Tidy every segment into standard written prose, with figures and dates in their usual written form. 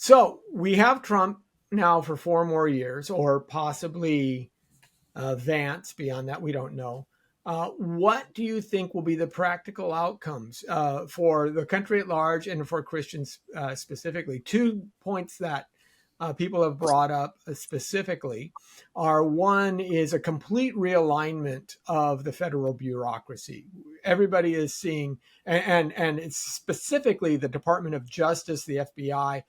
So we have Trump now for 4 more years, or possibly Vance beyond that. We don't know. What do you think will be the practical outcomes for the country at large and for Christians specifically? 2 points that people have brought up specifically are: one is a complete realignment of the federal bureaucracy. Everybody is seeing, and it's specifically the Department of Justice, the FBI,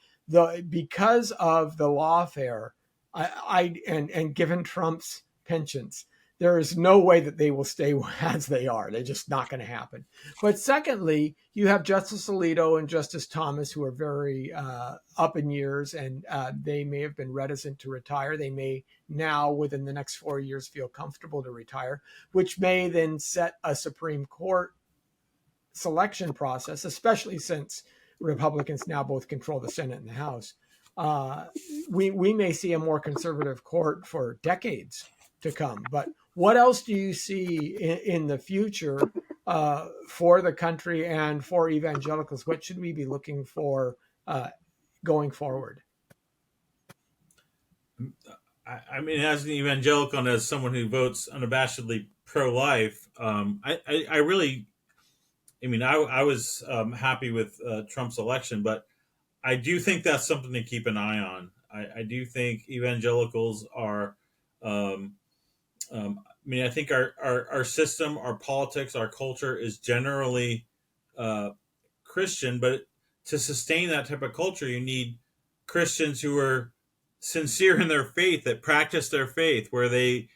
because of the lawfare, and given Trump's penchants, there is no way that they will stay as they are. They're just not going to happen. But secondly, you have Justice Alito and Justice Thomas, who are very up in years, and they may have been reticent to retire. They may now, within the next 4 years, feel comfortable to retire, which may then set a Supreme Court selection process, especially since Republicans now both control the Senate and the House. We may see a more conservative court for decades to come. But what else do you see in the future for the country and for evangelicals? What should we be looking for going forward? I mean, as an evangelical and as someone who votes unabashedly pro-life, I really, I mean, I was happy with Trump's election, but I do think that's something to keep an eye on. I do think evangelicals are, I mean, I think our system, our politics, our culture is generally Christian, but to sustain that type of culture, you need Christians who are sincere in their faith, that practice their faith, where they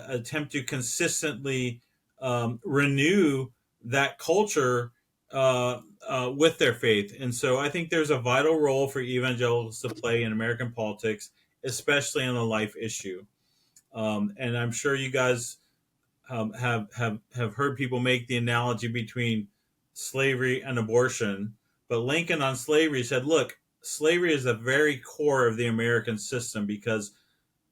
attempt to consistently renew that culture with their faith. And so I think there's a vital role for evangelicals to play in American politics, especially on the life issue. And I'm sure you guys have heard people make the analogy between slavery and abortion. But Lincoln on slavery said, look, slavery is the very core of the American system, because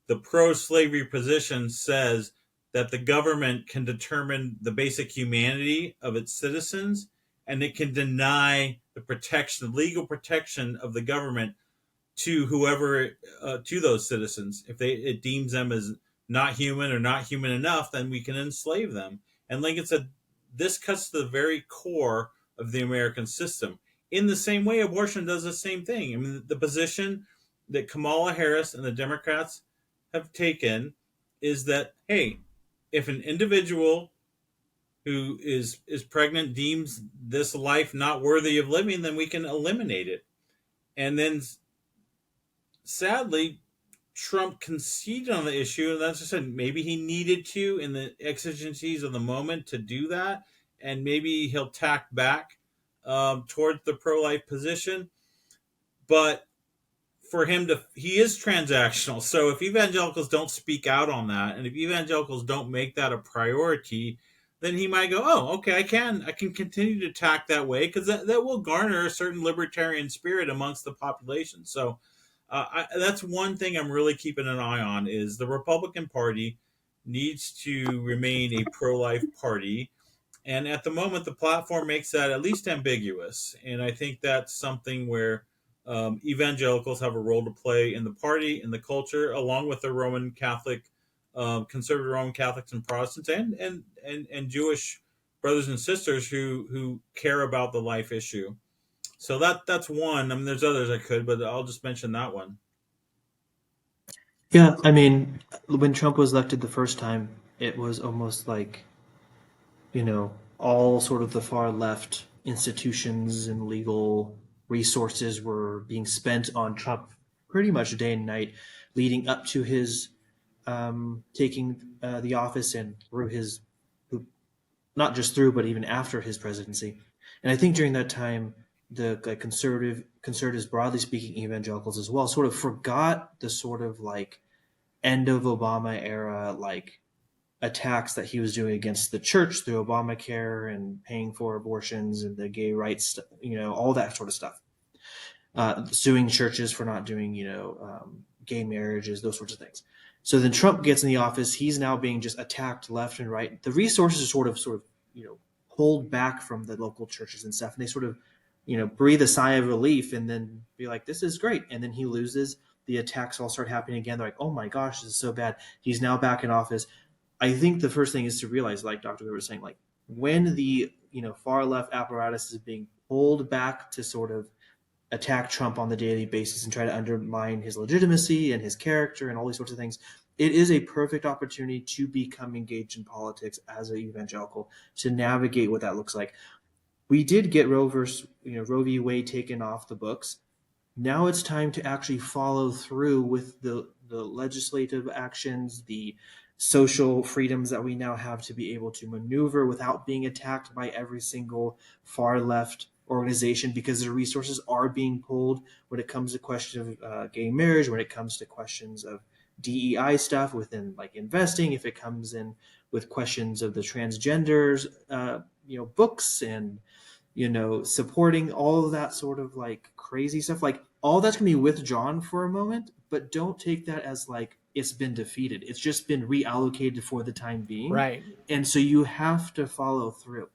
the pro-slavery position says that the government can determine the basic humanity of its citizens, and it can deny the protection, legal protection of the government to whoever, to those citizens. If it deems them as not human or not human enough, then we can enslave them. And Lincoln said, this cuts to the very core of the American system. In the same way, abortion does the same thing. I mean, the position that Kamala Harris and the Democrats have taken is that, hey, if an individual who is pregnant deems this life not worthy of living, then we can eliminate it. And then, sadly, Trump conceded on the issue, and that's just said maybe he needed to in the exigencies of the moment to do that, and maybe he'll tack back towards the pro-life position. But for him he is transactional. So if evangelicals don't speak out on that, and if evangelicals don't make that a priority, then he might go, oh, okay, I can continue to tack that way, because that will garner a certain libertarian spirit amongst the population. So that's one thing I'm really keeping an eye on, is the Republican Party needs to remain a pro-life party. And at the moment, the platform makes that at least ambiguous. And I think that's something where evangelicals have a role to play in the party, in the culture, along with the Roman Catholic, conservative Roman Catholics and Protestants, and Jewish brothers and sisters who care about the life issue. So that's one. I mean, there's others I could, but I'll just mention that one. Yeah, I mean, when Trump was elected the first time, it was almost like, all sort of the far left institutions and legal resources were being spent on Trump pretty much day and night, leading up to his taking the office, and through his, not just through, but even after his presidency. And I think during that time, the conservatives, broadly speaking, evangelicals as well, sort of forgot the sort of like end of Obama era, like attacks that he was doing against the church through Obamacare and paying for abortions and the gay rights, all that sort of stuff. Suing churches for not doing, gay marriages, those sorts of things. So then Trump gets in the office. He's now being just attacked left and right. The resources are sort of pulled back from the local churches and stuff, and they sort of breathe a sigh of relief and then be like, this is great. And then he loses. The attacks all start happening again. They're like, oh my gosh, this is so bad. He's now back in office. I think the first thing is to realize, like Dr. Weber was saying, like when the far left apparatus is being pulled back to sort of attack Trump on the daily basis and try to undermine his legitimacy and his character and all these sorts of things, it is a perfect opportunity to become engaged in politics as an evangelical, to navigate what that looks like. We did get Roe v. Wade taken off the books. Now it's time to actually follow through with the legislative actions, the social freedoms that we now have to be able to maneuver without being attacked by every single far left organization, because the resources are being pulled when it comes to questions of gay marriage, when it comes to questions of DEI stuff within like investing, if it comes in with questions of the transgenders, books and supporting all of that sort of like crazy stuff. Like all that's going to be withdrawn for a moment, but don't take that as like it's been defeated. It's just been reallocated for the time being. Right. And so you have to follow through.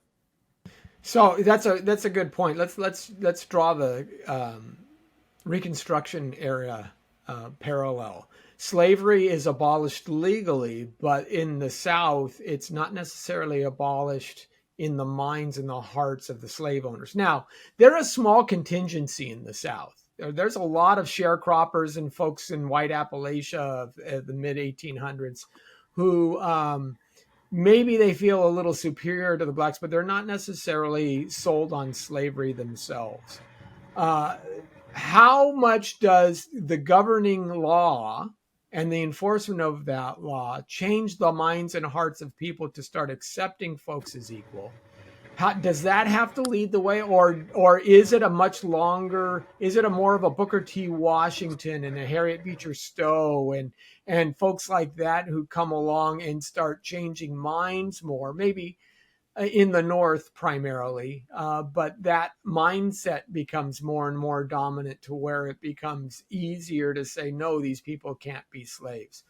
So that's a good point. Let's draw the Reconstruction era parallel. Slavery is abolished legally, but in the South, it's not necessarily abolished in the minds and the hearts of the slave owners. Now, they're a small contingency in the South. There's a lot of sharecroppers and folks in white Appalachia of the mid 1800s who maybe they feel a little superior to the blacks, but they're not necessarily sold on slavery themselves. How much does the governing law and the enforcement of that law change the minds and hearts of people to start accepting folks as equal? Does that have to lead the way, or is it a much longer? Is it a more of a Booker T. Washington and a Harriet Beecher Stowe and folks like that who come along and start changing minds more? Maybe in the North primarily, but that mindset becomes more and more dominant to where it becomes easier to say, no, these people can't be slaves.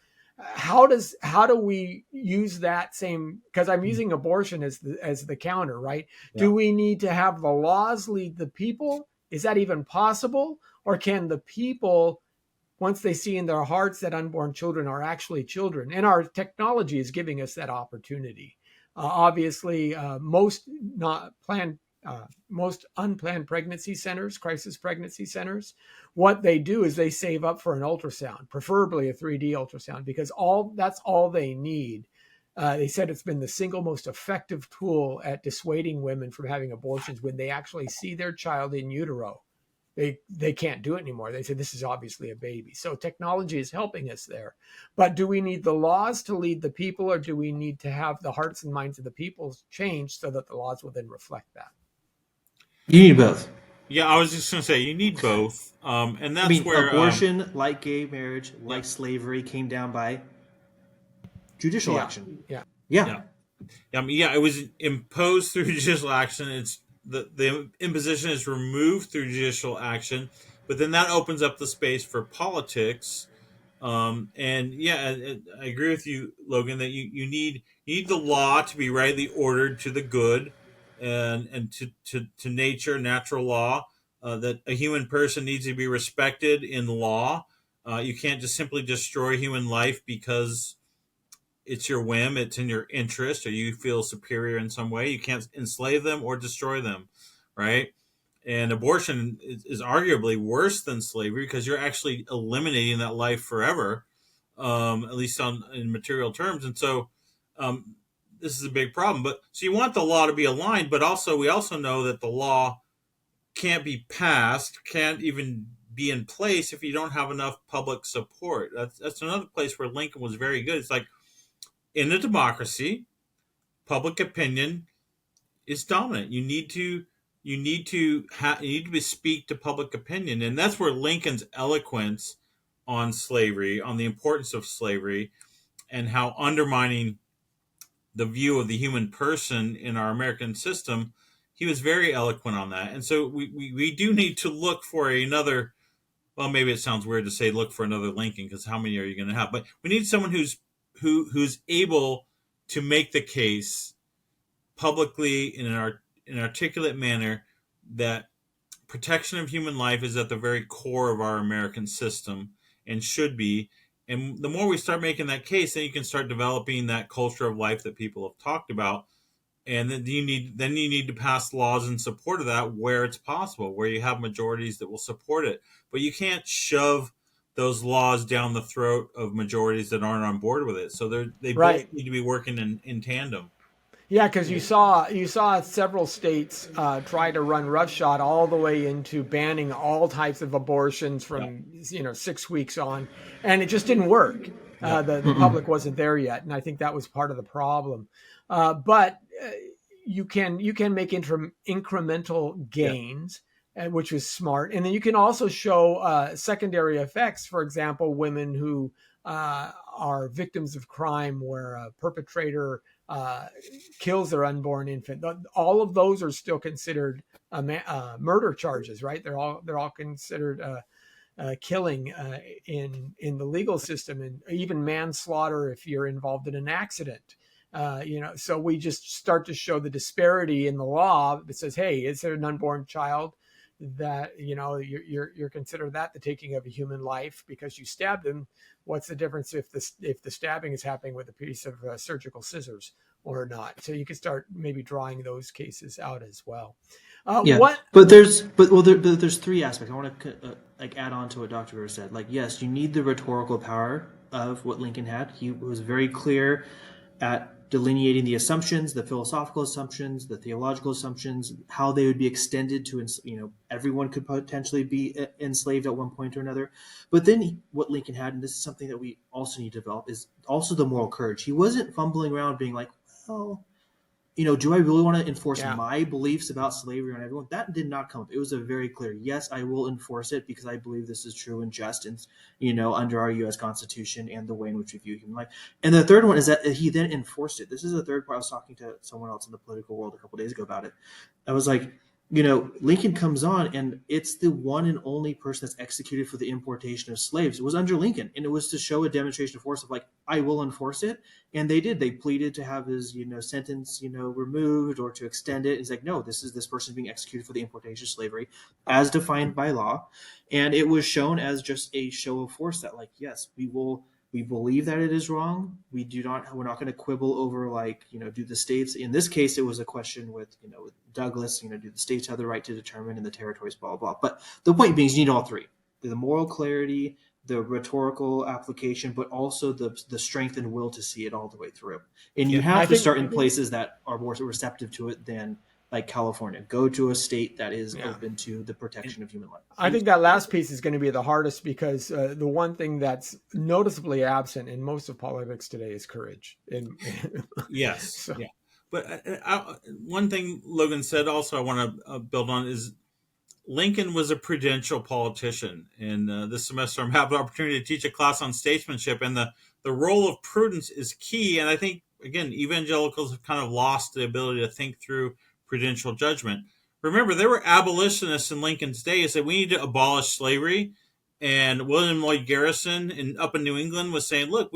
How do we use that same, because I'm using abortion as the counter, right? Yeah. Do we need to have the laws lead the people? Is that even possible? Or can the people, once they see in their hearts that unborn children are actually children, and our technology is giving us that opportunity. Obviously, most unplanned pregnancy centers, crisis pregnancy centers, what they do is they save up for an ultrasound, preferably a 3D ultrasound, because that's all they need. They said it's been the single most effective tool at dissuading women from having abortions when they actually see their child in utero. They can't do it anymore. They say this is obviously a baby. So technology is helping us there. But do we need the laws to lead the people, or do we need to have the hearts and minds of the people change so that the laws will then reflect that? You need both. Yeah, I was just going to say you need both, and that's where abortion, like gay marriage, like slavery, came down by judicial action. Yeah. It was imposed through judicial action. It's the imposition is removed through judicial action, but then that opens up the space for politics. I agree with you, Logan, that you need the law to be rightly ordered to the good and to nature, natural law. That a human person needs to be respected in law. You can't just simply destroy human life because it's your whim, it's in your interest, or you feel superior in some way. You can't enslave them or destroy them, right? And abortion is arguably worse than slavery because you're actually eliminating that life forever, at least in material terms. And so this is a big problem. But so you want the law to be aligned, but we also know that the law can't be passed, can't even be in place if you don't have enough public support. That's another place where Lincoln was very good. It's like, in a democracy, public opinion is dominant. You need to speak to public opinion, and that's where Lincoln's eloquence on slavery, on the importance of slavery, and how undermining the view of the human person in our American system, he was very eloquent on that. And so we do need to look for another. Well, maybe it sounds weird to say look for another Lincoln, because how many are you going to have? But we need someone who's able to make the case publicly in an articulate manner that protection of human life is at the very core of our American system and should be. And the more we start making that case, then you can start developing that culture of life that people have talked about. And then you need to pass laws in support of that where it's possible, where you have majorities that will support it. But you can't shove those laws down the throat of majorities that aren't on board with it. So they both Right. need to be working in tandem. Yeah, because you saw several states try to run roughshod all the way into banning all types of abortions Yeah. from 6 weeks on, and it just didn't work. Yeah. The public wasn't there yet, and I think that was part of the problem. But you can make incremental Yeah. gains, which was smart, and then you can also show secondary effects. For example, women who are victims of crime, where a perpetrator kills their unborn infant. All of those are still considered murder charges, right? They're all considered killing in the legal system, and even manslaughter if you're involved in an accident. So we just start to show the disparity in the law that says, hey, is there an unborn child that you're considered that the taking of a human life because you stabbed them? What's the difference if the stabbing is happening with a piece of surgical scissors or not? So you can start maybe drawing those cases out as well. Yeah, What? but there's three aspects. I want to add on to what Dr. Burr said. Yes, you need the rhetorical power of what Lincoln had. He was very clear at delineating the assumptions, the philosophical assumptions, the theological assumptions, how they would be extended to, everyone could potentially be enslaved at one point or another. But then what Lincoln had, and this is something that we also need to develop, is also the moral courage. He wasn't fumbling around being like, well, do I really want to enforce Yeah. my beliefs about slavery on everyone? That did not come up. It was a very clear, yes, I will enforce it because I believe this is true and just, and under our U.S. Constitution and the way in which we view human life. And the third one is that he then enforced it. This is the third part. I was talking to someone else in the political world a couple of days ago about it. I was like, Lincoln comes on, and it's the one and only person that's executed for the importation of slaves. It was under Lincoln, and it was to show a demonstration of force of I will enforce it. And they did. They pleaded to have his, sentence, removed or to extend it. It's no, this person being executed for the importation of slavery as defined by law. And it was shown as just a show of force that yes, we believe that it is wrong. We're not going to quibble over do the states, in this case, it was a question with Douglas, do the states have the right to determine in the territories, blah, blah, blah. But the point being is you need all three: the moral clarity, the rhetorical application, but also the strength and will to see it all the way through. And you have to start in places that are more receptive to it than California. Go to a state that is open to the protection of human life. I think that last piece is going to be the hardest because the one thing that's noticeably absent in most of politics today is courage. Yes. So. Yeah. But one thing Logan said also I want to build on is Lincoln was a prudential politician. And this semester I'm having the opportunity to teach a class on statesmanship, and the role of prudence is key. And I think, again, evangelicals have kind of lost the ability to think through prudential judgment. Remember, there were abolitionists in Lincoln's day who said we need to abolish slavery. And William Lloyd Garrison up in New England was saying, look,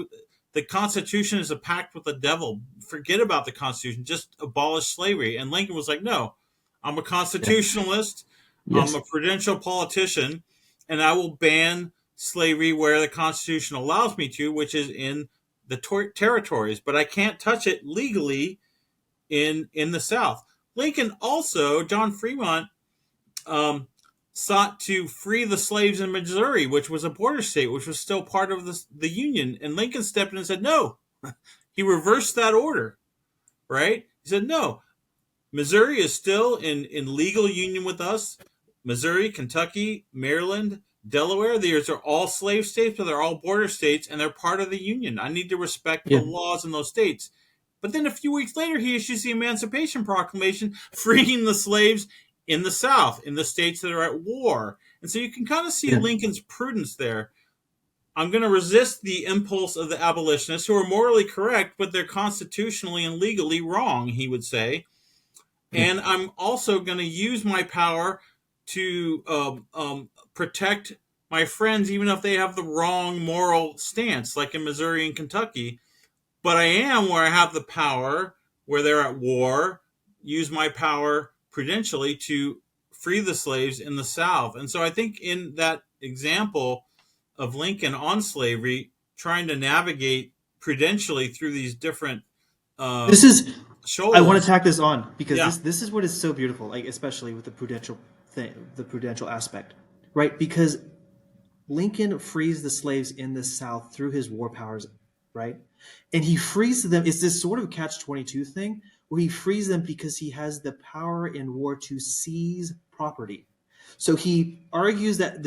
the Constitution is a pact with the devil. Forget about the Constitution. Just abolish slavery. And Lincoln was like, no, I'm a constitutionalist. Yes. I'm a prudential politician, and I will ban slavery where the Constitution allows me to, which is in the territories. But I can't touch it legally in the South. Lincoln also, John Fremont, sought to free the slaves in Missouri, which was a border state, which was still part of the Union. And Lincoln stepped in and said, no. He reversed that order, right? He said, no, Missouri is still in legal union with us. Missouri, Kentucky, Maryland, Delaware, these are all slave states, but they're all border states, and they're part of the Union. I need to respect the laws in those states. But then a few weeks later, he issues the Emancipation Proclamation, freeing the slaves in the South, in the states that are at war. And so you can kind of see Lincoln's prudence there. I'm going to resist the impulse of the abolitionists who are morally correct, but they're constitutionally and legally wrong, he would say. And I'm also going to use my power to protect my friends, even if they have the wrong moral stance, like in Missouri and Kentucky. But I am where I have the power, where they're at war, use my power prudentially to free the slaves in the South. And so I think in that example of Lincoln on slavery, trying to navigate prudentially through these different This is I want to shoals. tack this on because Yeah. this is what is so beautiful, like especially with the prudential thing, the prudential aspect, right? Because Lincoln frees the slaves in the South through his war powers, right? And he frees them. It's this sort of catch-22 thing where he frees them because he has the power in war to seize property. So he argues that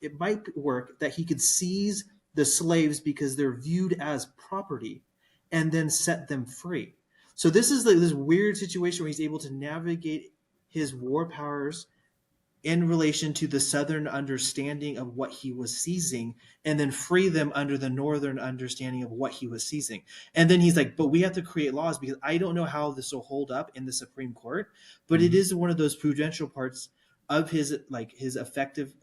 it might work that he could seize the slaves because they're viewed as property and then set them free. So this is like this weird situation where he's able to navigate his war powers in relation to the Southern understanding of what he was seizing and then free them under the Northern understanding of what he was seizing. And then he's like, but we have to create laws because I don't know how this will hold up in the Supreme Court, but it Mhm. is one of those prudential parts of his effective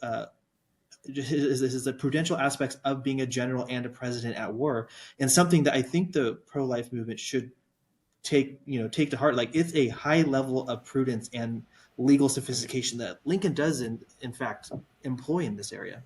his the prudential aspects of being a general and a president at war, and something that I think the pro-life movement should take to heart. Like it's a high level of prudence and legal sophistication that Lincoln does in fact employ in this area.